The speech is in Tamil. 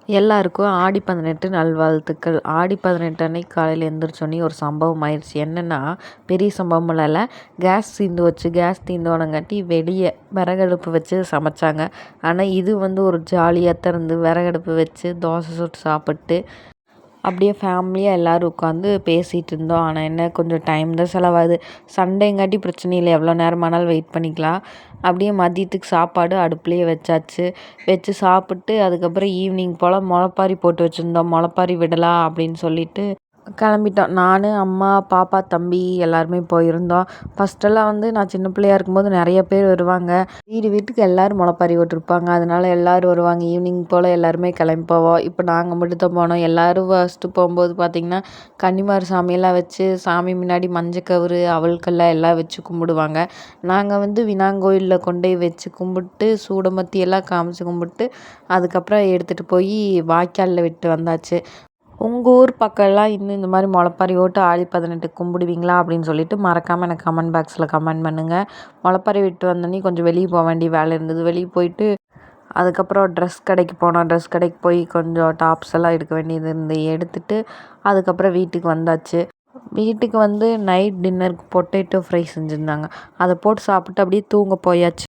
எல்லாருக்கும் ஆடி 18 நல்வாழ்த்துக்கள். ஆடி 18 அன்னைக்கு காலையில் எழுந்திரிச்சோன்னே ஒரு சம்பவம் ஆயிடுச்சு. என்னென்னா, பெரிய சம்பவம்லாம் இல்லை. கேஸ் தீர்ந்தோனங்காட்டி வெளியே விறகடுப்பு வச்சு சமைச்சாங்க. ஆனால் இது ஒரு ஜாலியாக தான் இருந்து விறகடுப்பு வச்சு தோசை சுட்டு சாப்பிட்டு அப்படியே ஃபேமிலியாக எல்லோரும் உட்காந்து பேசிகிட்டு இருந்தோம். ஆனால் என்ன கொஞ்சம் டைம் தான் செலவாகுது. சண்டேங்காட்டி பிரச்சனை இல்லை, எவ்வளோ நேரமானாலும் வெயிட் பண்ணிக்கலாம். அப்படியே மதியத்துக்கு சாப்பாடு அடுப்புலேயே வச்சாச்சு. வச்சு சாப்பிட்டு அதுக்கப்புறம் ஈவினிங் போல் முளைப்பாரி போட்டு வச்சுருந்தோம். முளைப்பாரி விடலாம் அப்படின்னு சொல்லிட்டு கிளம்பிட்டோம். நான், அம்மா, பாப்பா, தம்பி எல்லாருமே போயிருந்தோம். ஃபஸ்ட்டெல்லாம் நான் சின்ன பிள்ளையா இருக்கும்போது நிறைய பேர் வருவாங்க. வீட்டுக்கு எல்லோரும் முளைப்பாரி விட்டுருப்பாங்க. அதனால எல்லோரும் வருவாங்க. ஈவினிங் போல் எல்லாருமே கிளம்பி போவோம். இப்போ நாங்கள் மட்டும் தான் போனோம். எல்லோரும் ஃபஸ்ட்டு போகும்போது பார்த்திங்கன்னா கன்னிமார் சாமியெல்லாம் வச்சு சாமி முன்னாடி மஞ்சக்கவுறு அவல்கல்ல எல்லாம் வச்சு கும்பிடுவாங்க. நாங்கள் விநாயகர் கொண்டு போய் வச்சு கும்பிட்டு சூடமத்தி எல்லாம் காமிச்சு கும்பிட்டு அதுக்கப்புறம் எடுத்துகிட்டு போய் வாய்க்காலில் விட்டு வந்தாச்சு. உங்கள் ஊர் பக்கம்லாம் இன்னும் இந்த மாதிரி முளைப்பாரி ஓட்டு ஆடி 18 கும்பிடுவீங்களா அப்படின்னு சொல்லிட்டு மறக்காமல் எனக்கு கமெண்ட் பாக்ஸில் கமெண்ட் பண்ணுங்கள். முளைப்பாரி விட்டு வந்தோடனே கொஞ்சம் வெளியே போக வேண்டிய வேலை இருந்தது. வெளியே போயிட்டு அதுக்கப்புறம் ட்ரெஸ் கடைக்கு போனோம். ட்ரெஸ் கடைக்கு போய் கொஞ்சம் டாப்ஸ் எல்லாம் எடுக்க வேண்டியது இருந்து எடுத்துகிட்டு அதுக்கப்புறம் வீட்டுக்கு வந்தாச்சு. வீட்டுக்கு நைட் டின்னருக்கு பொட்டேட்டோ ஃப்ரை செஞ்சுருந்தாங்க. அதை போட்டு சாப்பிட்டு அப்படியே தூங்க போயாச்சு.